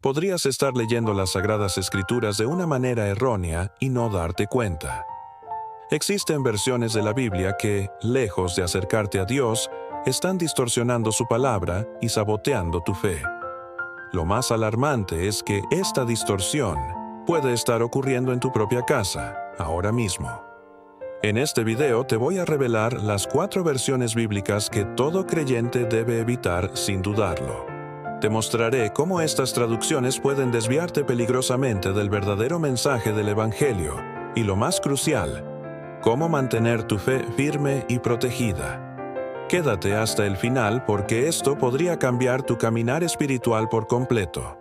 Podrías estar leyendo las Sagradas Escrituras de una manera errónea y no darte cuenta. Existen versiones de la Biblia que, lejos de acercarte a Dios, están distorsionando su palabra y saboteando tu fe. Lo más alarmante es que esta distorsión puede estar ocurriendo en tu propia casa, ahora mismo. En este video te voy a revelar las 4 versiones bíblicas que todo creyente debe evitar sin dudarlo. Te mostraré cómo estas traducciones pueden desviarte peligrosamente del verdadero mensaje del Evangelio y, lo más crucial, cómo mantener tu fe firme y protegida. Quédate hasta el final porque esto podría cambiar tu caminar espiritual por completo.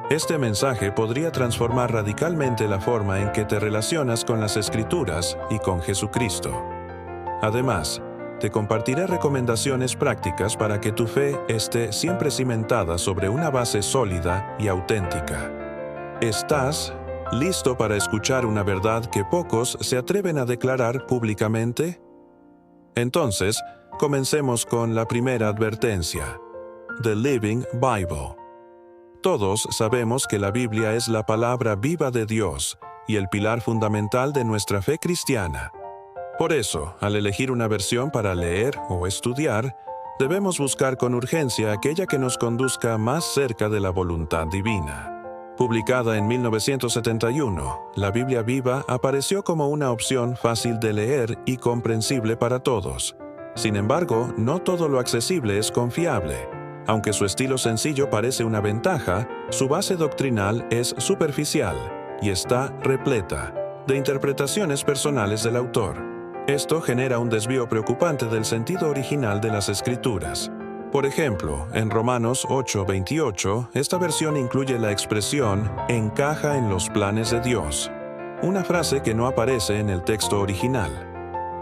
Este mensaje podría transformar radicalmente la forma en que te relacionas con las Escrituras y con Jesucristo. Además, te compartiré recomendaciones prácticas para que tu fe esté siempre cimentada sobre una base sólida y auténtica. ¿Estás listo para escuchar una verdad que pocos se atreven a declarar públicamente? Entonces, comencemos con la primera advertencia. The Living Bible. Todos sabemos que la Biblia es la palabra viva de Dios y el pilar fundamental de nuestra fe cristiana. Por eso, al elegir una versión para leer o estudiar, debemos buscar con urgencia aquella que nos conduzca más cerca de la voluntad divina. Publicada en 1971, la Biblia viva apareció como una opción fácil de leer y comprensible para todos. Sin embargo, no todo lo accesible es confiable. Aunque su estilo sencillo parece una ventaja, su base doctrinal es superficial y está repleta de interpretaciones personales del autor. Esto genera un desvío preocupante del sentido original de las Escrituras. Por ejemplo, en Romanos 8:28, esta versión incluye la expresión «encaja en los planes de Dios», una frase que no aparece en el texto original.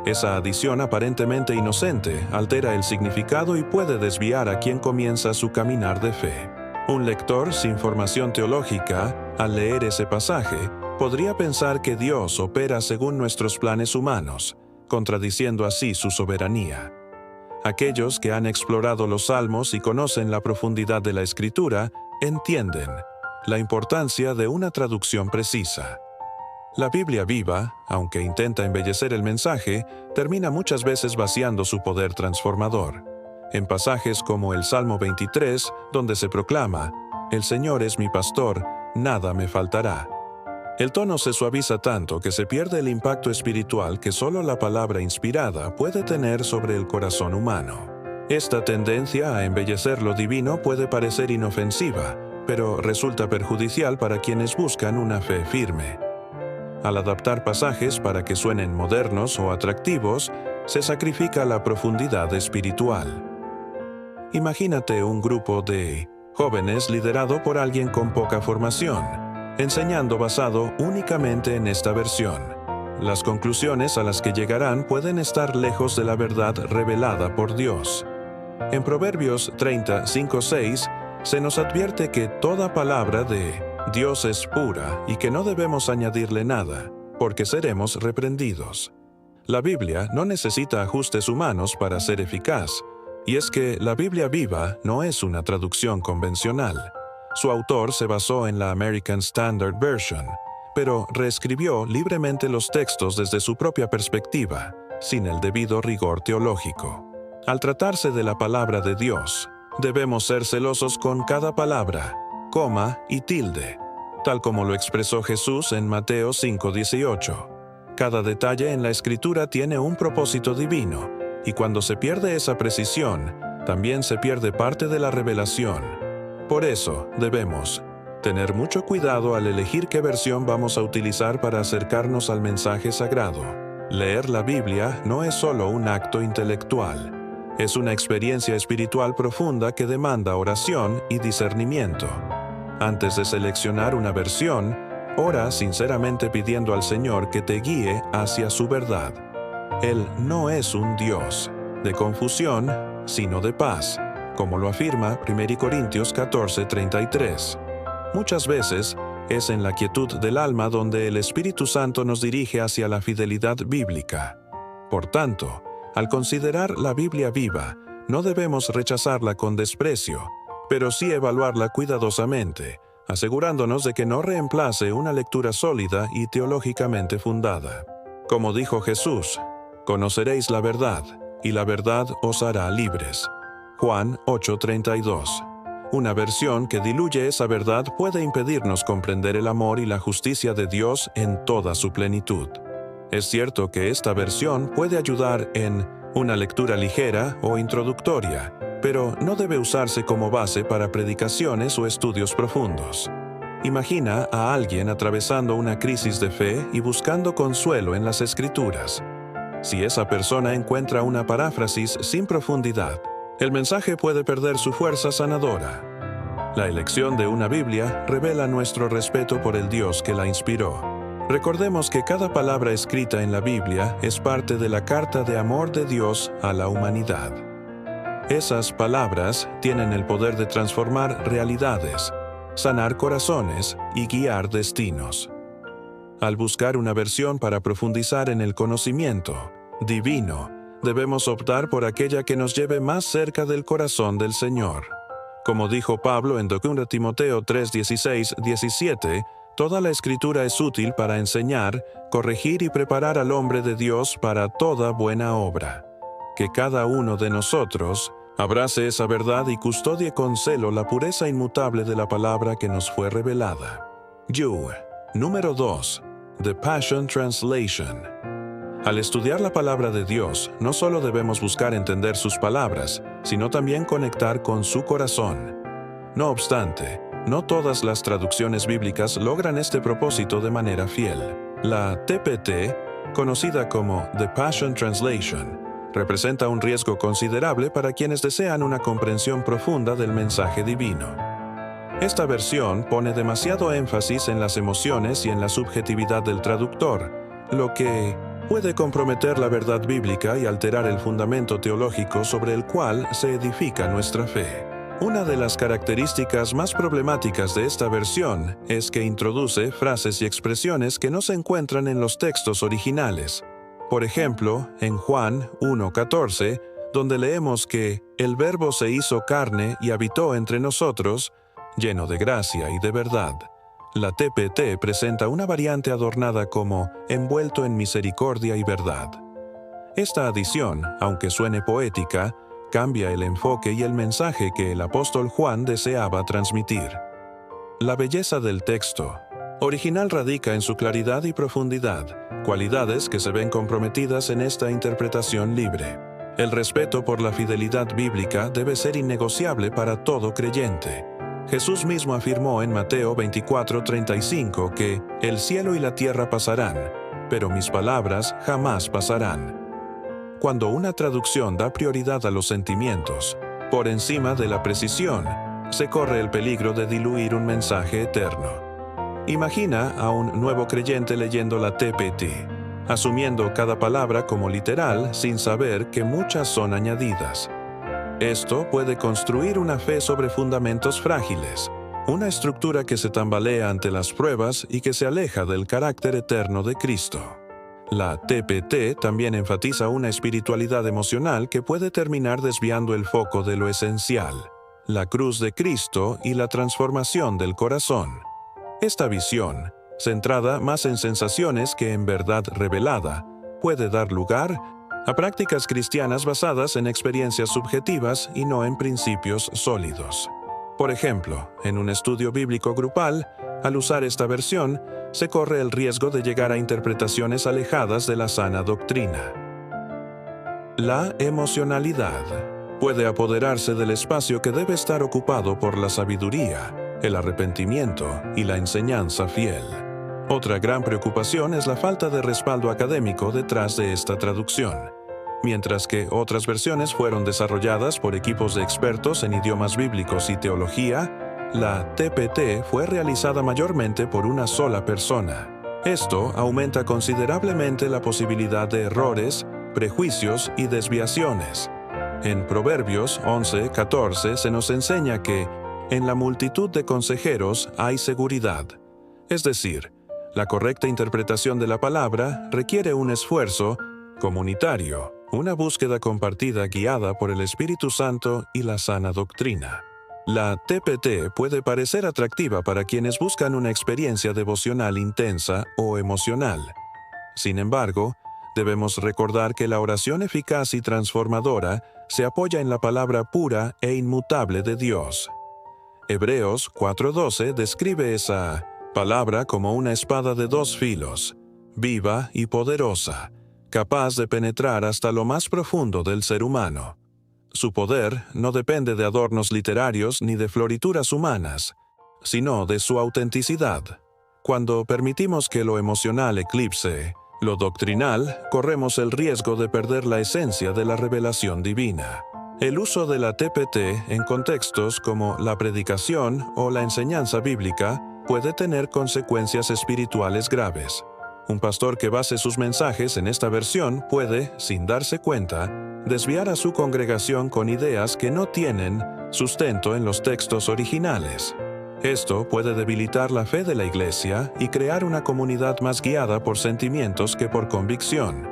Esa adición aparentemente inocente altera el significado y puede desviar a quien comienza su caminar de fe. Un lector sin formación teológica, al leer ese pasaje, podría pensar que Dios opera según nuestros planes humanos, contradiciendo así su soberanía. Aquellos que han explorado los Salmos y conocen la profundidad de la Escritura, entienden la importancia de una traducción precisa. La Biblia viva, aunque intenta embellecer el mensaje, termina muchas veces vaciando su poder transformador. En pasajes como el Salmo 23, donde se proclama, «El Señor es mi pastor, nada me faltará». El tono se suaviza tanto que se pierde el impacto espiritual que solo la palabra inspirada puede tener sobre el corazón humano. Esta tendencia a embellecer lo divino puede parecer inofensiva, pero resulta perjudicial para quienes buscan una fe firme. Al adaptar pasajes para que suenen modernos o atractivos, se sacrifica la profundidad espiritual. Imagínate un grupo de jóvenes liderado por alguien con poca formación, enseñando basado únicamente en esta versión. Las conclusiones a las que llegarán pueden estar lejos de la verdad revelada por Dios. En Proverbios 30:5-6 se nos advierte que toda palabra de Dios es pura y que no debemos añadirle nada, porque seremos reprendidos. La Biblia no necesita ajustes humanos para ser eficaz, y es que la Biblia viva no es una traducción convencional. Su autor se basó en la American Standard Version, pero reescribió libremente los textos desde su propia perspectiva, sin el debido rigor teológico. Al tratarse de la palabra de Dios, debemos ser celosos con cada palabra, coma y tilde, tal como lo expresó Jesús en Mateo 5:18. Cada detalle en la Escritura tiene un propósito divino, y cuando se pierde esa precisión, también se pierde parte de la revelación. Por eso, debemos tener mucho cuidado al elegir qué versión vamos a utilizar para acercarnos al mensaje sagrado. Leer la Biblia no es solo un acto intelectual, es una experiencia espiritual profunda que demanda oración y discernimiento. Antes de seleccionar una versión, ora sinceramente pidiendo al Señor que te guíe hacia su verdad. Él no es un Dios de confusión, sino de paz, como lo afirma 1 Corintios 14:33. Muchas veces es en la quietud del alma donde el Espíritu Santo nos dirige hacia la fidelidad bíblica. Por tanto, al considerar la Biblia viva, no debemos rechazarla con desprecio, pero sí evaluarla cuidadosamente, asegurándonos de que no reemplace una lectura sólida y teológicamente fundada. Como dijo Jesús, «Conoceréis la verdad, y la verdad os hará libres». Juan 8:32. Una versión que diluye esa verdad puede impedirnos comprender el amor y la justicia de Dios en toda su plenitud. Es cierto que esta versión puede ayudar en una lectura ligera o introductoria, pero no debe usarse como base para predicaciones o estudios profundos. Imagina a alguien atravesando una crisis de fe y buscando consuelo en las Escrituras. Si esa persona encuentra una paráfrasis sin profundidad, el mensaje puede perder su fuerza sanadora. La elección de una Biblia revela nuestro respeto por el Dios que la inspiró. Recordemos que cada palabra escrita en la Biblia es parte de la carta de amor de Dios a la humanidad. Esas palabras tienen el poder de transformar realidades, sanar corazones y guiar destinos. Al buscar una versión para profundizar en el conocimiento divino, debemos optar por aquella que nos lleve más cerca del corazón del Señor. Como dijo Pablo en 2 Timoteo 3:16-17, toda la Escritura es útil para enseñar, corregir y preparar al hombre de Dios para toda buena obra. Que cada uno de nosotros abrace esa verdad y custodie con celo la pureza inmutable de la palabra que nos fue revelada. Número 2. The Passion Translation. Al estudiar la palabra de Dios, no solo debemos buscar entender sus palabras, sino también conectar con su corazón. No obstante, no todas las traducciones bíblicas logran este propósito de manera fiel. La TPT, conocida como The Passion Translation, representa un riesgo considerable para quienes desean una comprensión profunda del mensaje divino. Esta versión pone demasiado énfasis en las emociones y en la subjetividad del traductor, lo que puede comprometer la verdad bíblica y alterar el fundamento teológico sobre el cual se edifica nuestra fe. Una de las características más problemáticas de esta versión es que introduce frases y expresiones que no se encuentran en los textos originales. Por ejemplo, en Juan 1:14, donde leemos que «El Verbo se hizo carne y habitó entre nosotros», lleno de gracia y de verdad. La TPT presenta una variante adornada como «envuelto en misericordia y verdad». Esta adición, aunque suene poética, cambia el enfoque y el mensaje que el apóstol Juan deseaba transmitir. La belleza del texto original radica en su claridad y profundidad, cualidades que se ven comprometidas en esta interpretación libre. El respeto por la fidelidad bíblica debe ser innegociable para todo creyente. Jesús mismo afirmó en Mateo 24:35 que «El cielo y la tierra pasarán, pero mis palabras jamás pasarán». Cuando una traducción da prioridad a los sentimientos, por encima de la precisión, se corre el peligro de diluir un mensaje eterno. Imagina a un nuevo creyente leyendo la TPT, asumiendo cada palabra como literal sin saber que muchas son añadidas. Esto puede construir una fe sobre fundamentos frágiles, una estructura que se tambalea ante las pruebas y que se aleja del carácter eterno de Cristo. La TPT también enfatiza una espiritualidad emocional que puede terminar desviando el foco de lo esencial, la cruz de Cristo y la transformación del corazón. Esta visión, centrada más en sensaciones que en verdad revelada, puede dar lugar a prácticas cristianas basadas en experiencias subjetivas y no en principios sólidos. Por ejemplo, en un estudio bíblico grupal, al usar esta versión, se corre el riesgo de llegar a interpretaciones alejadas de la sana doctrina. La emocionalidad puede apoderarse del espacio que debe estar ocupado por la sabiduría, el arrepentimiento y la enseñanza fiel. Otra gran preocupación es la falta de respaldo académico detrás de esta traducción. Mientras que otras versiones fueron desarrolladas por equipos de expertos en idiomas bíblicos y teología, la TPT fue realizada mayormente por una sola persona. Esto aumenta considerablemente la posibilidad de errores, prejuicios y desviaciones. En Proverbios 11:14 se nos enseña que en la multitud de consejeros hay seguridad. Es decir, la correcta interpretación de la palabra requiere un esfuerzo comunitario, una búsqueda compartida guiada por el Espíritu Santo y la sana doctrina. La TPT puede parecer atractiva para quienes buscan una experiencia devocional intensa o emocional. Sin embargo, debemos recordar que la oración eficaz y transformadora se apoya en la palabra pura e inmutable de Dios. Hebreos 4:12 describe esa palabra como una espada de dos filos, viva y poderosa, capaz de penetrar hasta lo más profundo del ser humano. Su poder no depende de adornos literarios ni de florituras humanas, sino de su autenticidad. Cuando permitimos que lo emocional eclipse lo doctrinal, corremos el riesgo de perder la esencia de la revelación divina. El uso de la TPT en contextos como la predicación o la enseñanza bíblica puede tener consecuencias espirituales graves. Un pastor que base sus mensajes en esta versión puede, sin darse cuenta, desviar a su congregación con ideas que no tienen sustento en los textos originales. Esto puede debilitar la fe de la Iglesia y crear una comunidad más guiada por sentimientos que por convicción.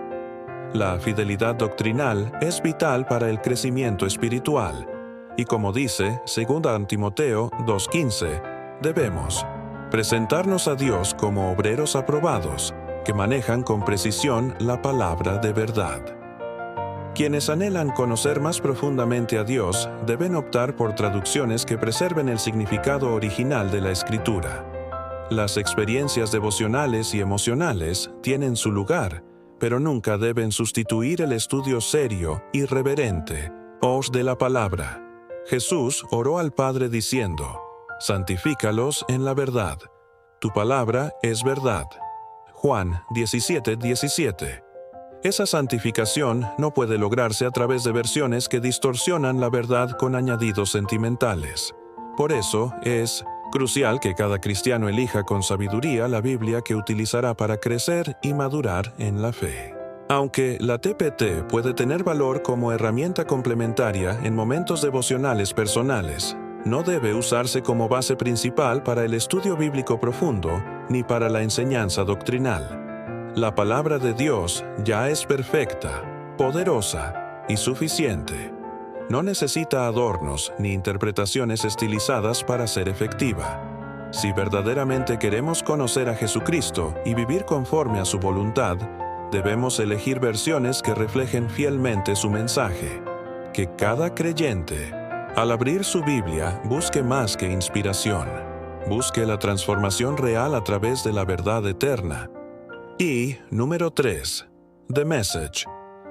La fidelidad doctrinal es vital para el crecimiento espiritual, y como dice 2 Timoteo 2:15, debemos presentarnos a Dios como obreros aprobados, que manejan con precisión la palabra de verdad. Quienes anhelan conocer más profundamente a Dios deben optar por traducciones que preserven el significado original de la Escritura. Las experiencias devocionales y emocionales tienen su lugar, pero nunca deben sustituir el estudio serio y reverente, de la palabra. Jesús oró al Padre diciendo: «Santifícalos en la verdad. Tu palabra es verdad». Juan 17:17. Esa santificación no puede lograrse a través de versiones que distorsionan la verdad con añadidos sentimentales. Por eso, es crucial que cada cristiano elija con sabiduría la Biblia que utilizará para crecer y madurar en la fe. Aunque la TPT puede tener valor como herramienta complementaria en momentos devocionales personales, no debe usarse como base principal para el estudio bíblico profundo ni para la enseñanza doctrinal. La palabra de Dios ya es perfecta, poderosa y suficiente. No necesita adornos ni interpretaciones estilizadas para ser efectiva. Si verdaderamente queremos conocer a Jesucristo y vivir conforme a su voluntad, debemos elegir versiones que reflejen fielmente su mensaje. Que cada creyente, al abrir su Biblia, busque más que inspiración. Busque la transformación real a través de la verdad eterna. Y, número 3. The Message.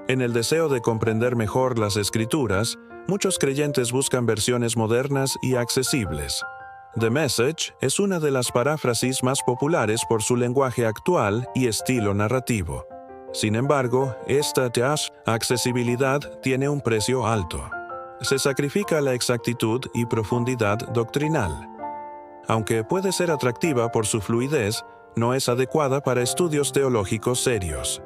En el deseo de comprender mejor las Escrituras, muchos creyentes buscan versiones modernas y accesibles. The Message es una de las paráfrasis más populares por su lenguaje actual y estilo narrativo. Sin embargo, esta accesibilidad tiene un precio alto. Se sacrifica la exactitud y profundidad doctrinal. Aunque puede ser atractiva por su fluidez, no es adecuada para estudios teológicos serios.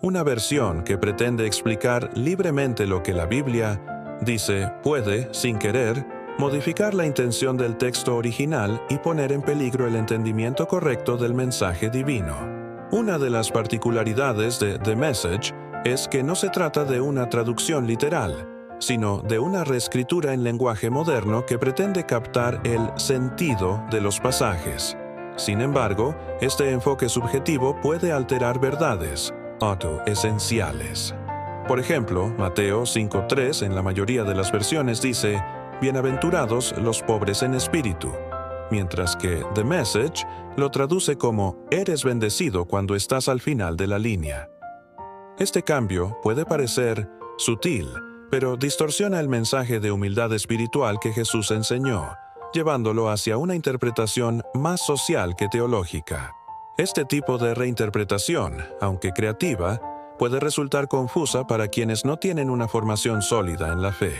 Una versión que pretende explicar libremente lo que la Biblia dice puede, sin querer, modificar la intención del texto original y poner en peligro el entendimiento correcto del mensaje divino. Una de las particularidades de The Message es que no se trata de una traducción literal, sino de una reescritura en lenguaje moderno que pretende captar el sentido de los pasajes. Sin embargo, este enfoque subjetivo puede alterar verdades esenciales. Por ejemplo, Mateo 5:3 en la mayoría de las versiones dice: «Bienaventurados los pobres en espíritu», mientras que The Message lo traduce como «Eres bendecido cuando estás al final de la línea». Este cambio puede parecer sutil, pero distorsiona el mensaje de humildad espiritual que Jesús enseñó, llevándolo hacia una interpretación más social que teológica. Este tipo de reinterpretación, aunque creativa, puede resultar confusa para quienes no tienen una formación sólida en la fe.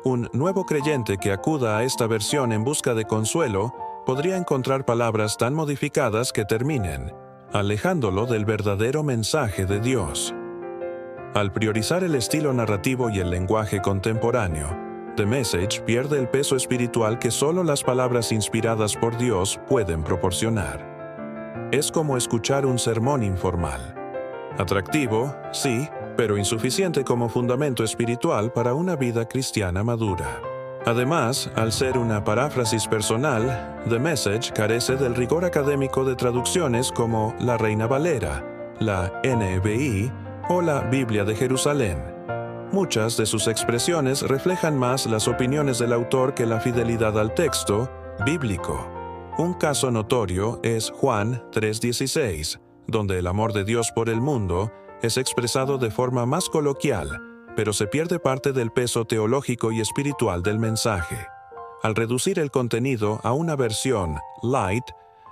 Un nuevo creyente que acuda a esta versión en busca de consuelo podría encontrar palabras tan modificadas que terminen alejándolo del verdadero mensaje de Dios. Al priorizar el estilo narrativo y el lenguaje contemporáneo, The Message pierde el peso espiritual que solo las palabras inspiradas por Dios pueden proporcionar. Es como escuchar un sermón informal. Atractivo, sí, pero insuficiente como fundamento espiritual para una vida cristiana madura. Además, al ser una paráfrasis personal, The Message carece del rigor académico de traducciones como la Reina Valera, la NBI o la Biblia de Jerusalén. Muchas de sus expresiones reflejan más las opiniones del autor que la fidelidad al texto bíblico. Un caso notorio es Juan 3:16, donde el amor de Dios por el mundo es expresado de forma más coloquial, pero se pierde parte del peso teológico y espiritual del mensaje. Al reducir el contenido a una versión light,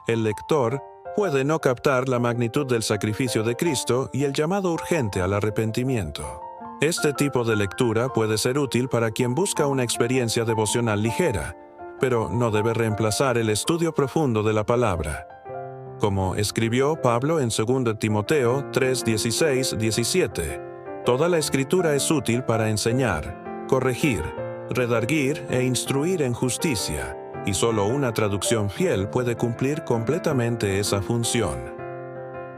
el lector puede no captar la magnitud del sacrificio de Cristo y el llamado urgente al arrepentimiento. Este tipo de lectura puede ser útil para quien busca una experiencia devocional ligera, pero no debe reemplazar el estudio profundo de la palabra. Como escribió Pablo en 2 Timoteo 3:16-17, toda la Escritura es útil para enseñar, corregir, redarguir e instruir en justicia, y solo una traducción fiel puede cumplir completamente esa función.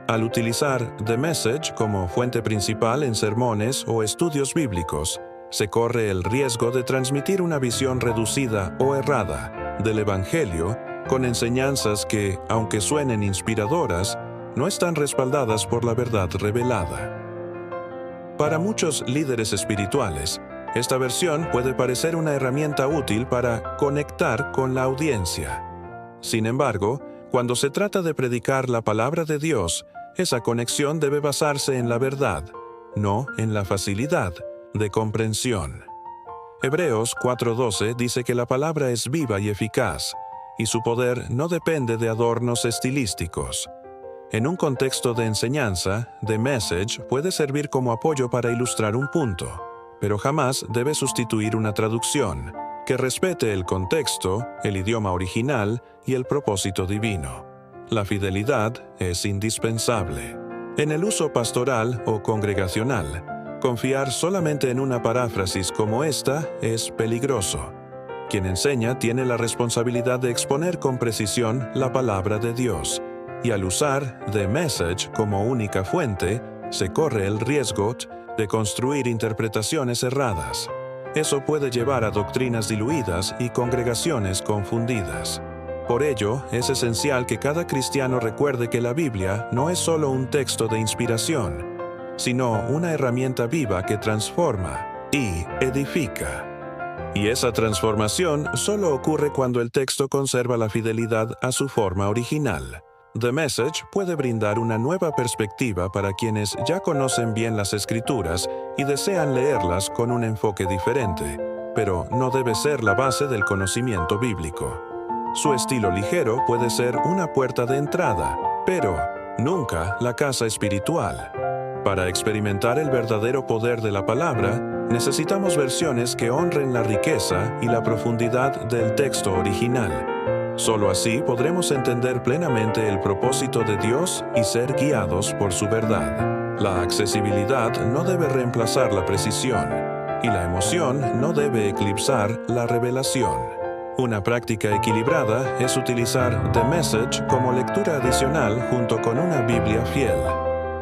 Al utilizar The Message como fuente principal en sermones o estudios bíblicos, se corre el riesgo de transmitir una visión reducida o errada del Evangelio con enseñanzas que, aunque suenen inspiradoras, no están respaldadas por la verdad revelada. Para muchos líderes espirituales, esta versión puede parecer una herramienta útil para conectar con la audiencia. Sin embargo, cuando se trata de predicar la palabra de Dios, esa conexión debe basarse en la verdad, no en la facilidad de comprensión. Hebreos 4:12 dice que la palabra es viva y eficaz, y su poder no depende de adornos estilísticos. En un contexto de enseñanza, The Message puede servir como apoyo para ilustrar un punto, pero jamás debe sustituir una traducción que respete el contexto, el idioma original y el propósito divino. La fidelidad es indispensable. En el uso pastoral o congregacional, confiar solamente en una paráfrasis como esta es peligroso. Quien enseña tiene la responsabilidad de exponer con precisión la palabra de Dios, y al usar The Message como única fuente, se corre el riesgo de construir interpretaciones erradas. Eso puede llevar a doctrinas diluidas y congregaciones confundidas. Por ello, es esencial que cada cristiano recuerde que la Biblia no es solo un texto de inspiración, sino una herramienta viva que transforma y edifica. Y esa transformación solo ocurre cuando el texto conserva la fidelidad a su forma original. The Message puede brindar una nueva perspectiva para quienes ya conocen bien las Escrituras y desean leerlas con un enfoque diferente, pero no debe ser la base del conocimiento bíblico. Su estilo ligero puede ser una puerta de entrada, pero nunca la casa espiritual. Para experimentar el verdadero poder de la palabra, necesitamos versiones que honren la riqueza y la profundidad del texto original. Solo así podremos entender plenamente el propósito de Dios y ser guiados por su verdad. La accesibilidad no debe reemplazar la precisión, y la emoción no debe eclipsar la revelación. Una práctica equilibrada es utilizar The Message como lectura adicional junto con una Biblia fiel.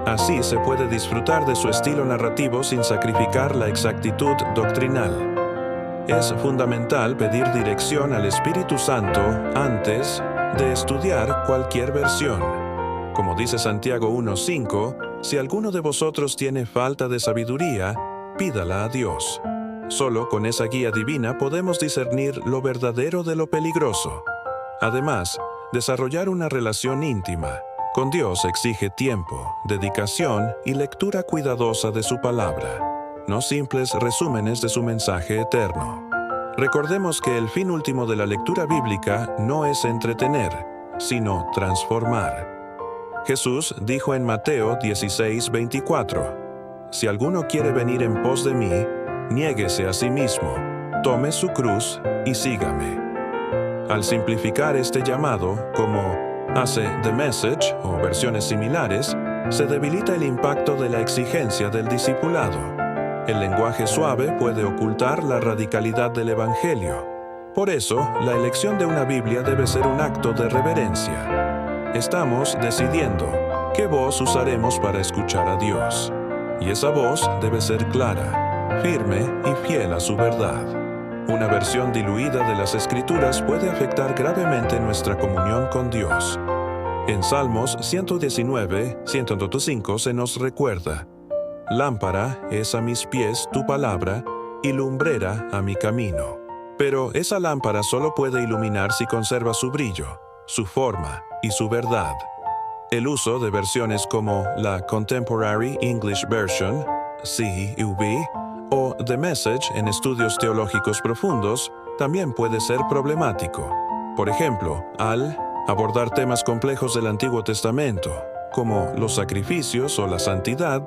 Así se puede disfrutar de su estilo narrativo sin sacrificar la exactitud doctrinal. Es fundamental pedir dirección al Espíritu Santo antes de estudiar cualquier versión. Como dice Santiago 1:5, si alguno de vosotros tiene falta de sabiduría, pídala a Dios. Solo con esa guía divina podemos discernir lo verdadero de lo peligroso. Además, desarrollar una relación íntima con Dios exige tiempo, dedicación y lectura cuidadosa de su palabra, no simples resúmenes de su mensaje eterno. Recordemos que el fin último de la lectura bíblica no es entretener, sino transformar. Jesús dijo en Mateo 16:24, «Si alguno quiere venir en pos de mí, niéguese a sí mismo, tome su cruz y sígame». Al simplificar este llamado, como hace The Message o versiones similares, se debilita el impacto de la exigencia del discipulado. El lenguaje suave puede ocultar la radicalidad del Evangelio. Por eso, la elección de una Biblia debe ser un acto de reverencia. Estamos decidiendo qué voz usaremos para escuchar a Dios. Y esa voz debe ser clara, firme y fiel a su verdad. Una versión diluida de las Escrituras puede afectar gravemente nuestra comunión con Dios. En Salmos 119, 105 se nos recuerda: «Lámpara es a mis pies tu palabra y lumbrera a mi camino». Pero esa lámpara solo puede iluminar si conserva su brillo, su forma y su verdad. El uso de versiones como la Contemporary English Version, CEV, o The Message en estudios teológicos profundos también puede ser problemático. Por ejemplo, al abordar temas complejos del Antiguo Testamento, como los sacrificios o la santidad,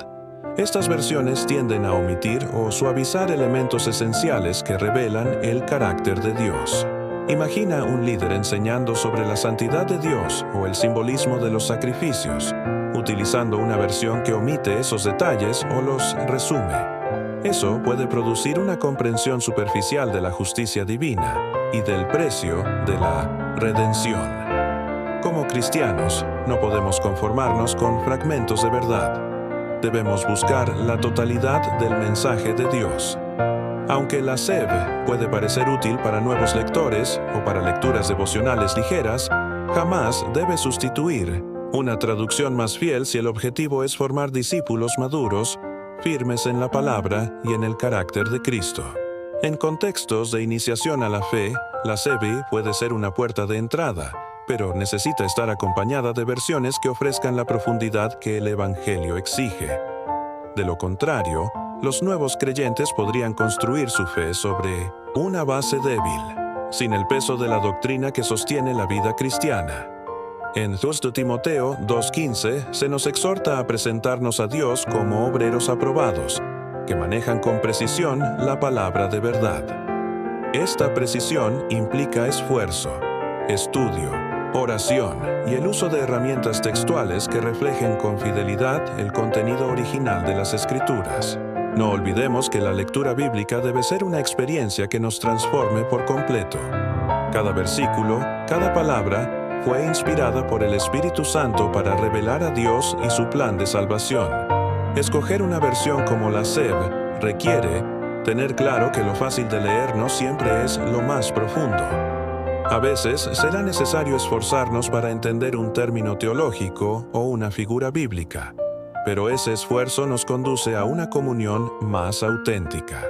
estas versiones tienden a omitir o suavizar elementos esenciales que revelan el carácter de Dios. Imagina un líder enseñando sobre la santidad de Dios o el simbolismo de los sacrificios, utilizando una versión que omite esos detalles o los resume. Eso puede producir una comprensión superficial de la justicia divina y del precio de la redención. Como cristianos, no podemos conformarnos con fragmentos de verdad. Debemos buscar la totalidad del mensaje de Dios. Aunque la CEV puede parecer útil para nuevos lectores o para lecturas devocionales ligeras, jamás debe sustituir una traducción más fiel si el objetivo es formar discípulos maduros, firmes en la palabra y en el carácter de Cristo. En contextos de iniciación a la fe, la CEV puede ser una puerta de entrada, pero necesita estar acompañada de versiones que ofrezcan la profundidad que el Evangelio exige. De lo contrario, los nuevos creyentes podrían construir su fe sobre una base débil, sin el peso de la doctrina que sostiene la vida cristiana. En 2 Timoteo 2:15 se nos exhorta a presentarnos a Dios como obreros aprobados, que manejan con precisión la palabra de verdad. Esta precisión implica esfuerzo, estudio, oración y el uso de herramientas textuales que reflejen con fidelidad el contenido original de las Escrituras. No olvidemos que la lectura bíblica debe ser una experiencia que nos transforme por completo. Cada versículo, cada palabra, fue inspirada por el Espíritu Santo para revelar a Dios y su plan de salvación. Escoger una versión como la CEV requiere tener claro que lo fácil de leer no siempre es lo más profundo. A veces será necesario esforzarnos para entender un término teológico o una figura bíblica, pero ese esfuerzo nos conduce a una comunión más auténtica.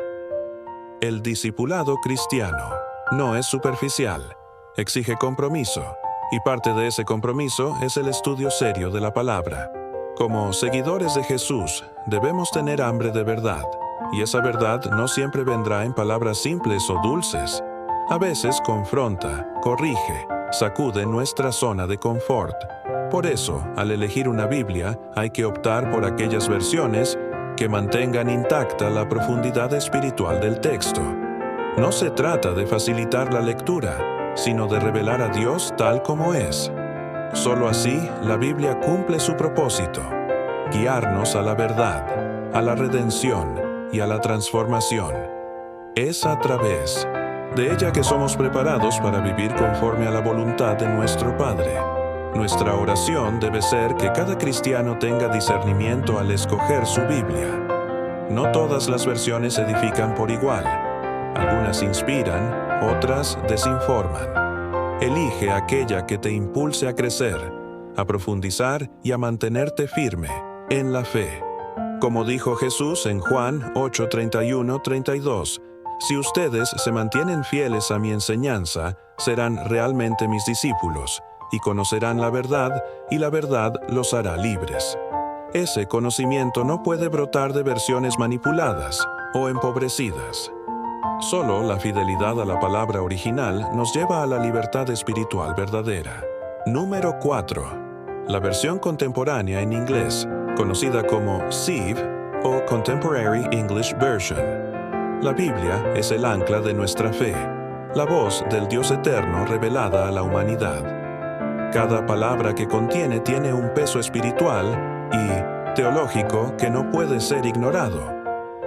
El discipulado cristiano no es superficial, exige compromiso, y parte de ese compromiso es el estudio serio de la palabra. Como seguidores de Jesús, debemos tener hambre de verdad, y esa verdad no siempre vendrá en palabras simples o dulces. A veces confronta, corrige, sacude nuestra zona de confort. Por eso, al elegir una Biblia, hay que optar por aquellas versiones que mantengan intacta la profundidad espiritual del texto. No se trata de facilitar la lectura, sino de revelar a Dios tal como es. Solo así, la Biblia cumple su propósito: guiarnos a la verdad, a la redención y a la transformación. Es a través de ella que somos preparados para vivir conforme a la voluntad de nuestro Padre. Nuestra oración debe ser que cada cristiano tenga discernimiento al escoger su Biblia. No todas las versiones edifican por igual. Algunas inspiran, otras desinforman. Elige aquella que te impulse a crecer, a profundizar y a mantenerte firme en la fe. Como dijo Jesús en Juan 8:31-32, si ustedes se mantienen fieles a mi enseñanza, serán realmente mis discípulos, y conocerán la verdad, y la verdad los hará libres. Ese conocimiento no puede brotar de versiones manipuladas o empobrecidas. Solo la fidelidad a la palabra original nos lleva a la libertad espiritual verdadera. Número 4. La versión contemporánea en inglés, conocida como CEV o Contemporary English Version. La Biblia es el ancla de nuestra fe, la voz del Dios eterno revelada a la humanidad. Cada palabra que contiene tiene un peso espiritual y teológico que no puede ser ignorado.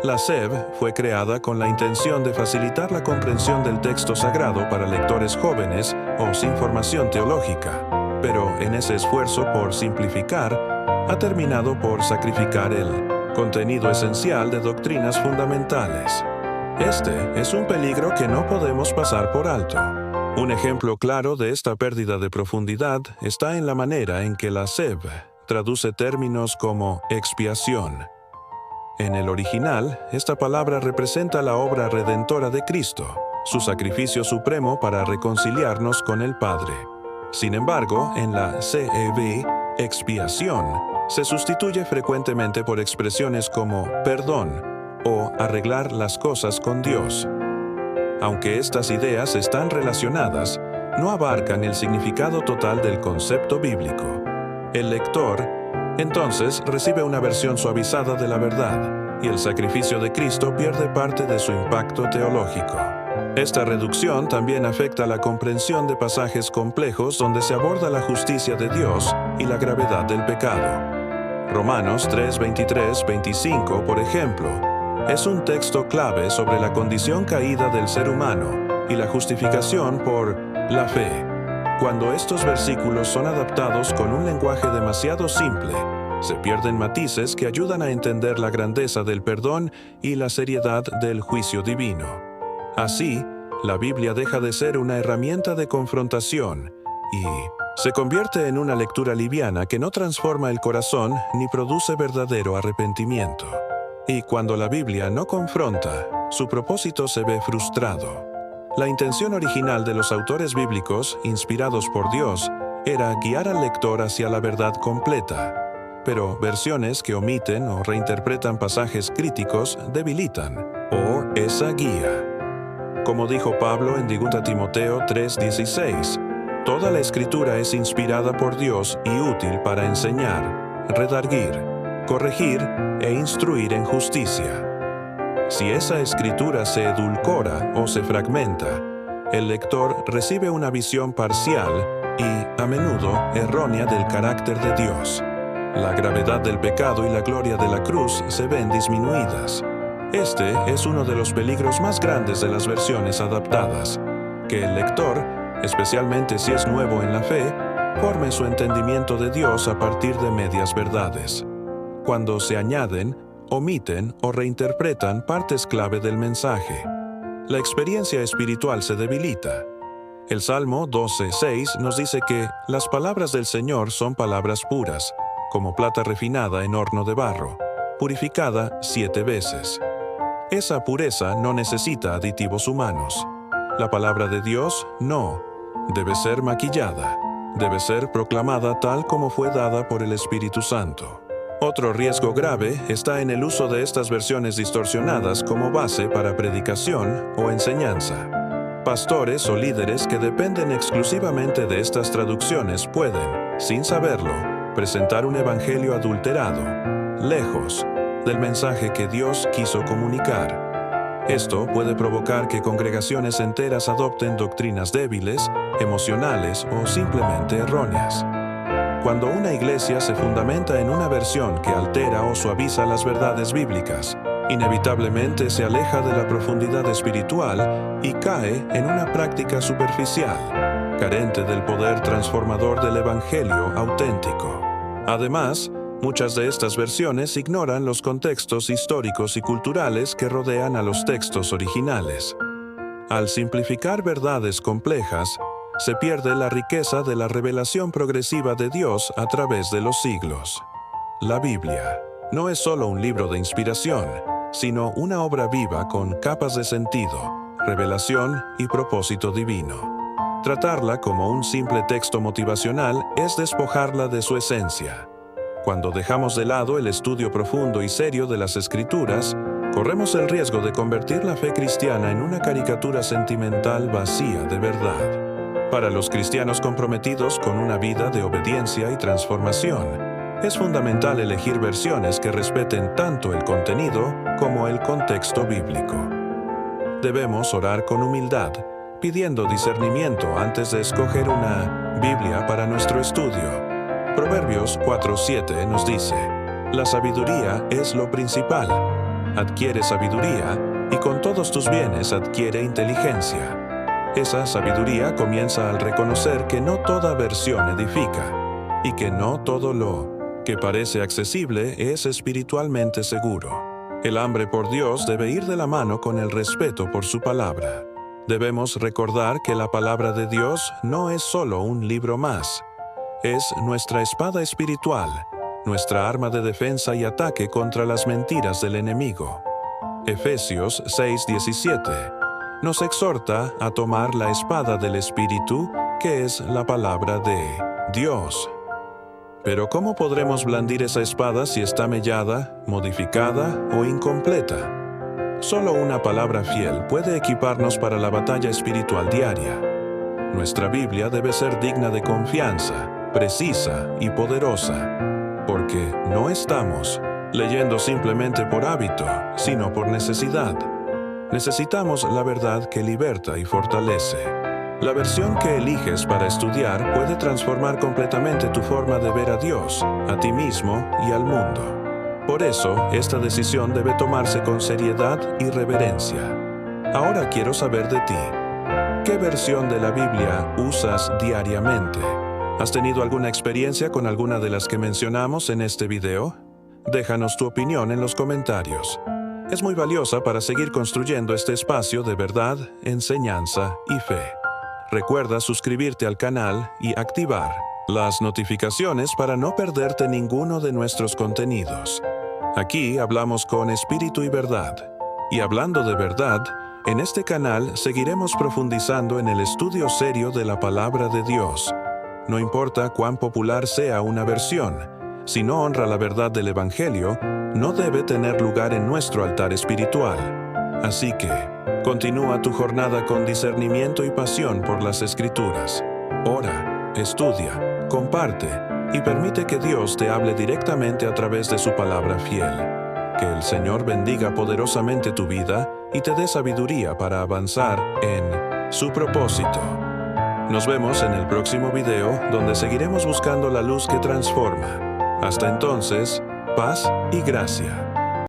La CEV fue creada con la intención de facilitar la comprensión del texto sagrado para lectores jóvenes o sin formación teológica, pero en ese esfuerzo por simplificar, ha terminado por sacrificar el contenido esencial de doctrinas fundamentales. Este es un peligro que no podemos pasar por alto. Un ejemplo claro de esta pérdida de profundidad está en la manera en que la SEV traduce términos como expiación. En el original, esta palabra representa la obra redentora de Cristo, su sacrificio supremo para reconciliarnos con el Padre. Sin embargo, en la CEV, expiación se sustituye frecuentemente por expresiones como perdón o arreglar las cosas con Dios. Aunque estas ideas están relacionadas, no abarcan el significado total del concepto bíblico. El lector, entonces, recibe una versión suavizada de la verdad, y el sacrificio de Cristo pierde parte de su impacto teológico. Esta reducción también afecta la comprensión de pasajes complejos donde se aborda la justicia de Dios y la gravedad del pecado. Romanos 3, 23, 25, por ejemplo, es un texto clave sobre la condición caída del ser humano y la justificación por la fe. Cuando estos versículos son adaptados con un lenguaje demasiado simple, se pierden matices que ayudan a entender la grandeza del perdón y la seriedad del juicio divino. Así, la Biblia deja de ser una herramienta de confrontación y se convierte en una lectura liviana que no transforma el corazón ni produce verdadero arrepentimiento. Y cuando la Biblia no confronta, su propósito se ve frustrado. La intención original de los autores bíblicos, inspirados por Dios, era guiar al lector hacia la verdad completa. Pero versiones que omiten o reinterpretan pasajes críticos debilitan esa guía. Como dijo Pablo en 2 Timoteo 3:16, toda la Escritura es inspirada por Dios y útil para enseñar, redarguir, corregir e instruir en justicia. Si esa Escritura se edulcora o se fragmenta, el lector recibe una visión parcial y, a menudo, errónea del carácter de Dios. La gravedad del pecado y la gloria de la cruz se ven disminuidas. Este es uno de los peligros más grandes de las versiones adaptadas, que el lector, especialmente si es nuevo en la fe, forme su entendimiento de Dios a partir de medias verdades. Cuando se añaden, omiten o reinterpretan partes clave del mensaje, la experiencia espiritual se debilita. El Salmo 12:6 nos dice que las palabras del Señor son palabras puras, como plata refinada en horno de barro, purificada 7 veces. Esa pureza no necesita aditivos humanos. La palabra de Dios no debe ser maquillada, debe ser proclamada tal como fue dada por el Espíritu Santo. Otro riesgo grave está en el uso de estas versiones distorsionadas como base para predicación o enseñanza. Pastores o líderes que dependen exclusivamente de estas traducciones pueden, sin saberlo, presentar un evangelio adulterado, lejos del mensaje que Dios quiso comunicar. Esto puede provocar que congregaciones enteras adopten doctrinas débiles, emocionales o simplemente erróneas. Cuando una iglesia se fundamenta en una versión que altera o suaviza las verdades bíblicas, inevitablemente se aleja de la profundidad espiritual y cae en una práctica superficial, carente del poder transformador del evangelio auténtico. Además, muchas de estas versiones ignoran los contextos históricos y culturales que rodean a los textos originales. Al simplificar verdades complejas, se pierde la riqueza de la revelación progresiva de Dios a través de los siglos. La Biblia no es solo un libro de inspiración, sino una obra viva con capas de sentido, revelación y propósito divino. Tratarla como un simple texto motivacional es despojarla de su esencia. Cuando dejamos de lado el estudio profundo y serio de las Escrituras, corremos el riesgo de convertir la fe cristiana en una caricatura sentimental vacía de verdad. Para los cristianos comprometidos con una vida de obediencia y transformación, es fundamental elegir versiones que respeten tanto el contenido como el contexto bíblico. Debemos orar con humildad, pidiendo discernimiento antes de escoger una Biblia para nuestro estudio. Proverbios 4:7 nos dice: la sabiduría es lo principal. Adquiere sabiduría y con todos tus bienes adquiere inteligencia. Esa sabiduría comienza al reconocer que no toda versión edifica y que no todo lo que parece accesible es espiritualmente seguro. El hambre por Dios debe ir de la mano con el respeto por su palabra. Debemos recordar que la palabra de Dios no es solo un libro más. Es nuestra espada espiritual, nuestra arma de defensa y ataque contra las mentiras del enemigo. Efesios 6:17 nos exhorta a tomar la espada del Espíritu, que es la palabra de Dios. Pero ¿cómo podremos blandir esa espada si está mellada, modificada o incompleta? Solo una palabra fiel puede equiparnos para la batalla espiritual diaria. Nuestra Biblia debe ser digna de confianza, precisa y poderosa, porque no estamos leyendo simplemente por hábito, sino por necesidad. Necesitamos la verdad que liberta y fortalece. La versión que eliges para estudiar puede transformar completamente tu forma de ver a Dios, a ti mismo y al mundo. Por eso, esta decisión debe tomarse con seriedad y reverencia. Ahora quiero saber de ti. ¿Qué versión de la Biblia usas diariamente? ¿Has tenido alguna experiencia con alguna de las que mencionamos en este video? Déjanos tu opinión en los comentarios. Es muy valiosa para seguir construyendo este espacio de verdad, enseñanza y fe. Recuerda suscribirte al canal y activar las notificaciones para no perderte ninguno de nuestros contenidos. Aquí hablamos con espíritu y verdad. Y hablando de verdad, en este canal seguiremos profundizando en el estudio serio de la palabra de Dios. No importa cuán popular sea una versión, si no honra la verdad del Evangelio, no debe tener lugar en nuestro altar espiritual. Así que, continúa tu jornada con discernimiento y pasión por las Escrituras. Ora, estudia, comparte y permite que Dios te hable directamente a través de su palabra fiel. Que el Señor bendiga poderosamente tu vida y te dé sabiduría para avanzar en su propósito. Nos vemos en el próximo video, donde seguiremos buscando la luz que transforma. Hasta entonces, paz y gracia.